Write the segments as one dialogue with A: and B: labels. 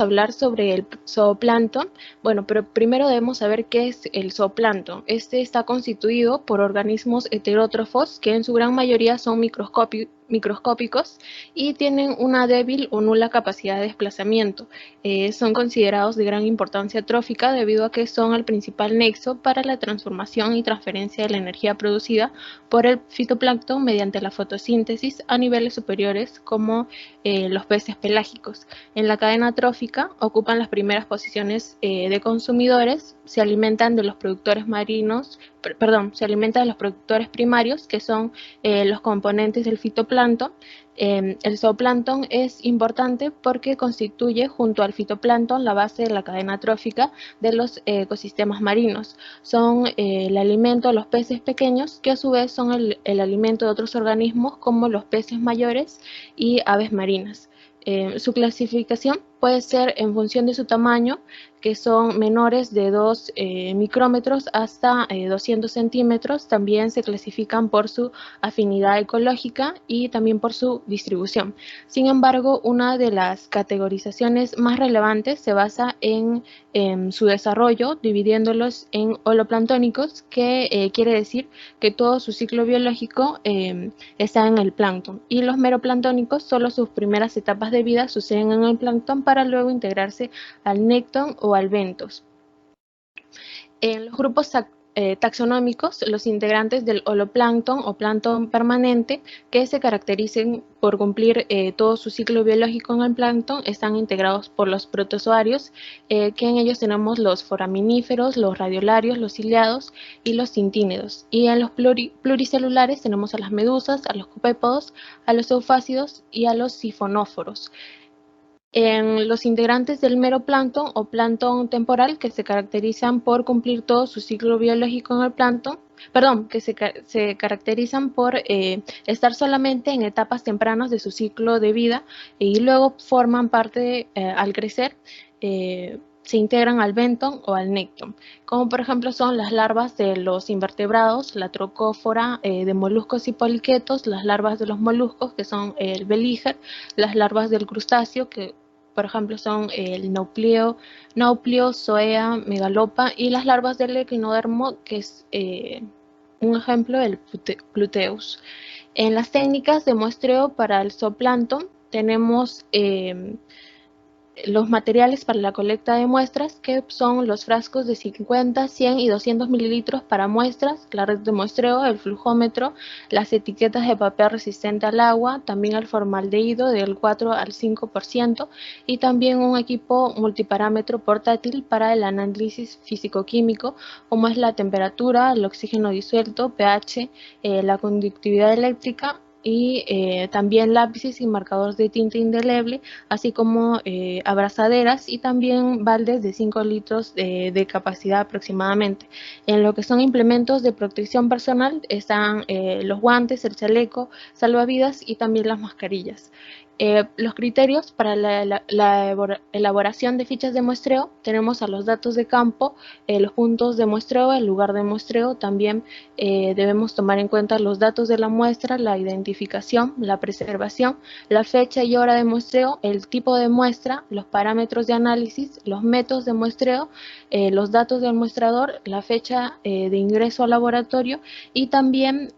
A: hablar sobre el zooplancton. Bueno, pero primero debemos saber qué es el zooplancton. Este está constituido por organismos heterótrofos que en su gran mayoría son microscópicos y tienen una débil o nula capacidad de desplazamiento. Son considerados de gran importancia trófica debido a que son el principal nexo para la transformación y transferencia de la energía producida por el fitoplancton mediante la fotosíntesis a niveles superiores como los peces pelágicos. En la cadena trófica ocupan las primeras posiciones de consumidores, se alimentan de los productores se alimentan de los productores primarios, que son los componentes del fitoplancton. El zooplancton es importante porque constituye junto al fitoplancton la base de la cadena trófica de los ecosistemas marinos. Son el alimento de los peces pequeños, que a su vez son el alimento de otros organismos como los peces mayores y aves marinas. Su clasificación puede ser en función de su tamaño, que son menores de 2 micrómetros hasta 200 centímetros. También se clasifican por su afinidad ecológica y también por su distribución. Sin embargo, una de las categorizaciones más relevantes se basa en su desarrollo, dividiéndolos en holoplanctónicos, que quiere decir que todo su ciclo biológico está en el plancton, y los meroplanctónicos, solo sus primeras etapas de vida suceden en el plancton para luego integrarse al nécton o al bentos. En los grupos taxonómicos, los integrantes del holoplancton o plancton permanente, que se caractericen por cumplir todo su ciclo biológico en el plancton, están integrados por los protozoarios, que en ellos tenemos los foraminíferos, los radiolarios, los ciliados y los cintínedos. Y en los pluricelulares tenemos a las medusas, a los copépodos, a los eufásidos y a los sifonóforos. En los integrantes del meroplancton o plancton temporal, que se caracterizan por cumplir todo su ciclo biológico en el plancton, que se caracterizan por estar solamente en etapas tempranas de su ciclo de vida y luego forman parte, al crecer, se integran al benton o al nécton, como por ejemplo son las larvas de los invertebrados, la trocófora de moluscos y poliquetos, las larvas de los moluscos, que son el belíger, las larvas del crustáceo, que por ejemplo son el nauplio, zoea, megalopa, y las larvas del equinodermo, que es un ejemplo, el pluteus. En las técnicas de muestreo para el zooplancton tenemos los materiales para la colecta de muestras, que son los frascos de 50, 100 y 200 mililitros para muestras, la red de muestreo, el flujómetro, las etiquetas de papel resistente al agua, también el formaldehído del 4 al 5%, y también un equipo multiparámetro portátil para el análisis físico-químico, como es la temperatura, el oxígeno disuelto, pH, la conductividad eléctrica, y también lápices y marcadores de tinta indeleble, así como abrazaderas y también baldes de 5 litros de capacidad aproximadamente. En lo que son implementos de protección personal están los guantes, el chaleco, salvavidas y también las mascarillas. Los criterios para la elaboración de fichas de muestreo: tenemos a los datos de campo, los puntos de muestreo, el lugar de muestreo. También debemos tomar en cuenta los datos de la muestra, la identificación, la preservación, la fecha y hora de muestreo, el tipo de muestra, los parámetros de análisis, los métodos de muestreo, los datos del muestrador, la fecha de ingreso al laboratorio, y también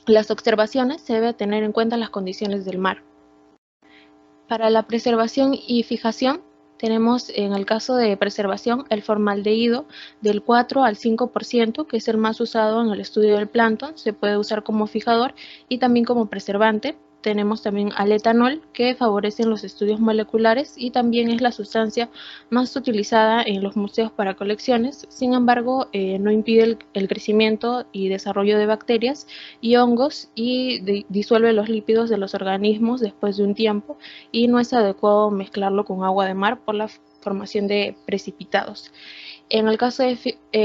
A: las observaciones. Se debe tener en cuenta las condiciones del mar. Para la preservación y fijación, tenemos en el caso de preservación el formaldehído del 4 al 5%, que es el más usado en el estudio del plancton. Se puede usar como fijador y también como preservante. Tenemos también al etanol, que favorece en los estudios moleculares y también es la sustancia más utilizada en los museos para colecciones. Sin embargo, no impide el crecimiento y desarrollo de bacterias y hongos, y disuelve los lípidos de los organismos después de un tiempo, y no es adecuado mezclarlo con agua de mar por la formación de precipitados. En el caso de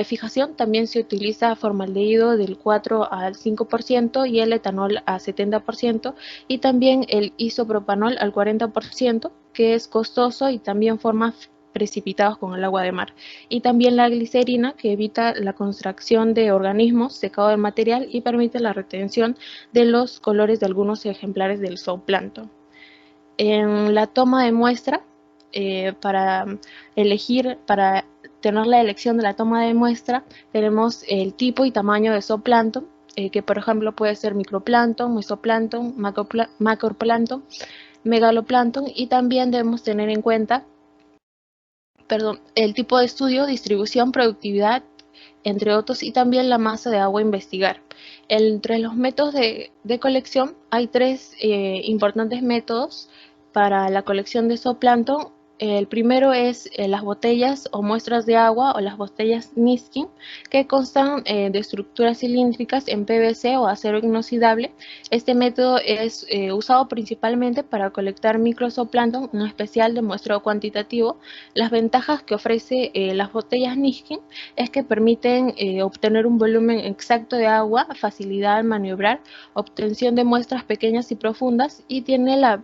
A: fijación también se utiliza formaldehído del 4 al 5% y el etanol a 70%, y también el isopropanol al 40%, que es costoso y también forma precipitados con el agua de mar, y también la glicerina, que evita la contracción de organismos, secado del material y permite la retención de los colores de algunos ejemplares del zooplancton. En la toma de muestra para para tener la elección de la toma de muestra, tenemos el tipo y tamaño de zooplancton, que por ejemplo puede ser microplancton, mesoplancton, macroplancton, megaloplancton, y también debemos tener en cuenta el tipo de estudio, distribución, productividad, entre otros, y también la masa de agua a investigar. Entre los métodos de colección hay tres importantes métodos para la colección de zooplancton. El primero es las botellas o muestras de agua o las botellas Niskin, que constan de estructuras cilíndricas en PVC o acero inoxidable. Este método es usado principalmente para colectar microzooplancton, en especial de muestreo cuantitativo. Las ventajas que ofrece las botellas Niskin es que permiten obtener un volumen exacto de agua, facilidad al maniobrar, obtención de muestras pequeñas y profundas, y tiene la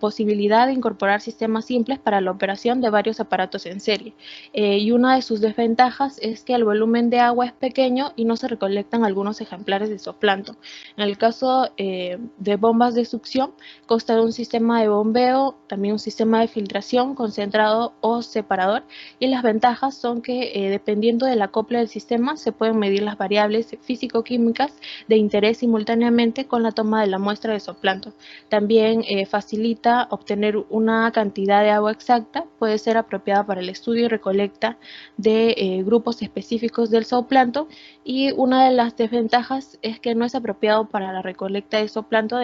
A: posibilidad de incorporar sistemas simples para la operación de varios aparatos en serie. Y una de sus desventajas es que el volumen de agua es pequeño y no se recolectan algunos ejemplares de zooplancton. En el caso de bombas de succión, consta de un sistema de bombeo, también un sistema de filtración, concentrado o separador, y las ventajas son que dependiendo del acople del sistema se pueden medir las variables físico-químicas de interés simultáneamente con la toma de la muestra de zooplancton. También facilita obtener una cantidad de agua exacta, puede ser apropiada para el estudio y recolecta de grupos específicos del zooplancton, y una de las desventajas es que no es apropiado para la recolecta de zooplancton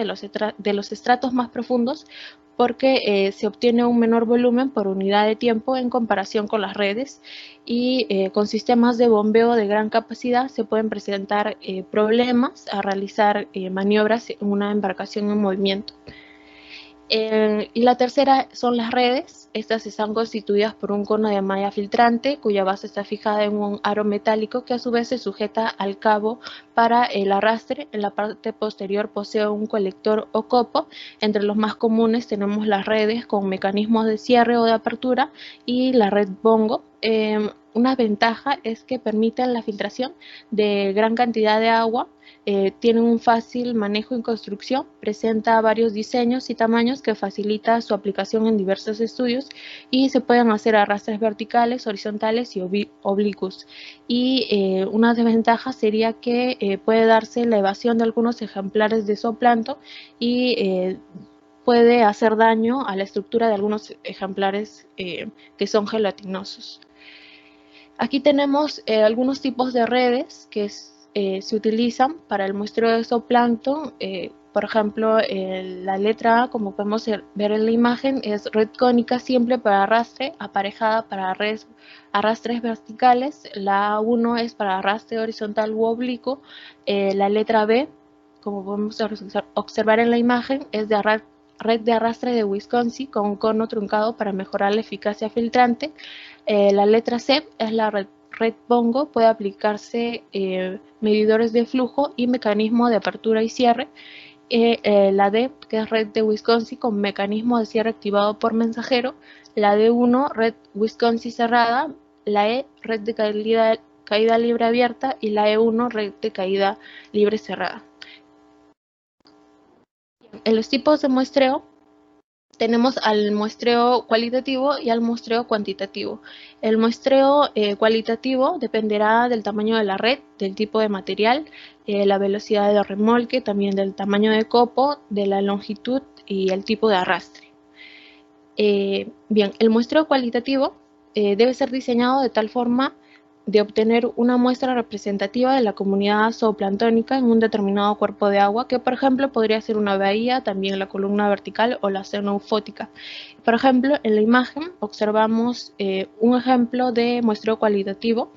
A: de los estratos más profundos, porque se obtiene un menor volumen por unidad de tiempo en comparación con las redes, y con sistemas de bombeo de gran capacidad se pueden presentar problemas a realizar maniobras en una embarcación en movimiento. Y la tercera son las redes. Estas están constituidas por un cono de malla filtrante cuya base está fijada en un aro metálico que a su vez se sujeta al cabo para el arrastre. En la parte posterior posee un colector o copo. Entre los más comunes tenemos las redes con mecanismos de cierre o de apertura y la red bongo. Una ventaja es que permiten la filtración de gran cantidad de agua. Tiene un fácil manejo en construcción, presenta varios diseños y tamaños que facilita su aplicación en diversos estudios, y se pueden hacer arrastres verticales, horizontales y oblicuos. Y una desventaja sería que puede darse la evasión de algunos ejemplares de zooplancton y puede hacer daño a la estructura de algunos ejemplares que son gelatinosos. Aquí tenemos algunos tipos de redes que se utilizan para el muestreo de zooplancton. Por ejemplo, la letra A, como podemos ver en la imagen, es red cónica simple para arrastre, aparejada para arrastres verticales. La A1 es para arrastre horizontal u oblicuo. La letra B, como podemos observar en la imagen, es de red de arrastre de Wisconsin con un cono truncado para mejorar la eficacia filtrante. La letra C es la red bongo, puede aplicarse medidores de flujo y mecanismo de apertura y cierre. La D, que es red de Wisconsin con mecanismo de cierre activado por mensajero. La D1, red Wisconsin cerrada. La E, red de caída libre abierta, y la E1, red de caída libre cerrada. En los tipos de muestreo tenemos al muestreo cualitativo y al muestreo cuantitativo. El muestreo cualitativo dependerá del tamaño de la red, del tipo de material, la velocidad de remolque, también del tamaño de copo, de la longitud y el tipo de arrastre. Bien, el muestreo cualitativo debe ser diseñado de tal forma de obtener una muestra representativa de la comunidad zooplanctónica en un determinado cuerpo de agua, que por ejemplo podría ser una bahía, también la columna vertical o la zona eufótica. Por ejemplo, en la imagen observamos un ejemplo de muestreo cualitativo.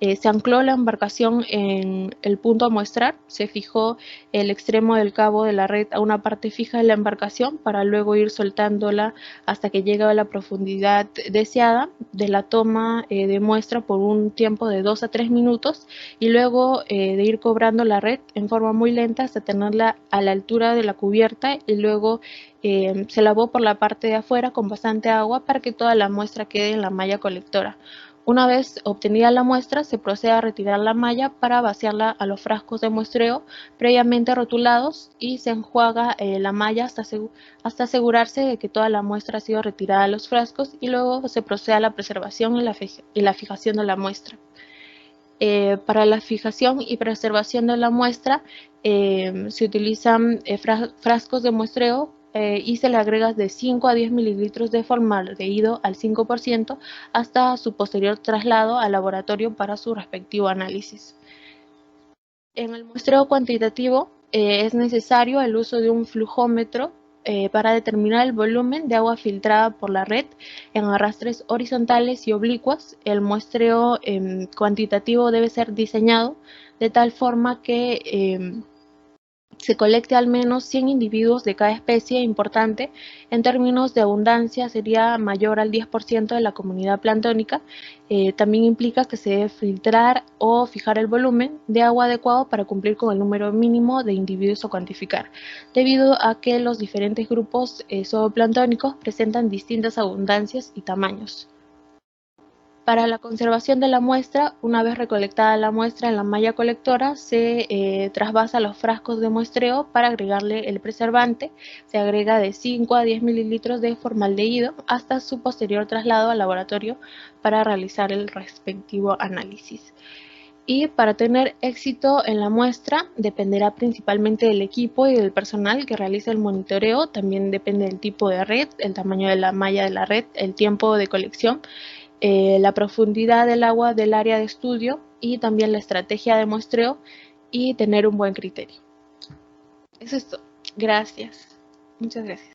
A: Se ancló la embarcación en el punto a muestrar, se fijó el extremo del cabo de la red a una parte fija de la embarcación para luego ir soltándola hasta que llegue a la profundidad deseada de la toma de muestra por un tiempo de 2 a 3 minutos, y luego de ir cobrando la red en forma muy lenta hasta tenerla a la altura de la cubierta, y luego se lavó por la parte de afuera con bastante agua para que toda la muestra quede en la malla colectora. Una vez obtenida la muestra, se procede a retirar la malla para vaciarla a los frascos de muestreo previamente rotulados y se enjuaga la malla hasta asegurarse de que toda la muestra ha sido retirada de los frascos, y luego se procede a la preservación y la fijación de la muestra. Para la fijación y preservación de la muestra se utilizan frascos de muestreo y se le agrega de 5 a 10 mililitros de formaldehído al 5% hasta su posterior traslado al laboratorio para su respectivo análisis. En el muestreo cuantitativo es necesario el uso de un flujómetro para determinar el volumen de agua filtrada por la red en arrastres horizontales y oblicuos. El muestreo cuantitativo debe ser diseñado de tal forma que se colecte al menos 100 individuos de cada especie importante. En términos de abundancia sería mayor al 10% de la comunidad planctónica. También implica que se debe filtrar o fijar el volumen de agua adecuado para cumplir con el número mínimo de individuos a cuantificar, debido a que los diferentes grupos zooplanctónicos presentan distintas abundancias y tamaños. Para la conservación de la muestra, una vez recolectada la muestra en la malla colectora, se trasvasa los frascos de muestreo para agregarle el preservante. Se agrega de 5 a 10 mililitros de formaldehído hasta su posterior traslado al laboratorio para realizar el respectivo análisis. Y para tener éxito en la muestra dependerá principalmente del equipo y del personal que realice el monitoreo. También depende del tipo de red, el tamaño de la malla de la red, el tiempo de colección, la profundidad del agua del área de estudio y también la estrategia de muestreo, y tener un buen criterio. Eso es todo. Gracias. Muchas gracias.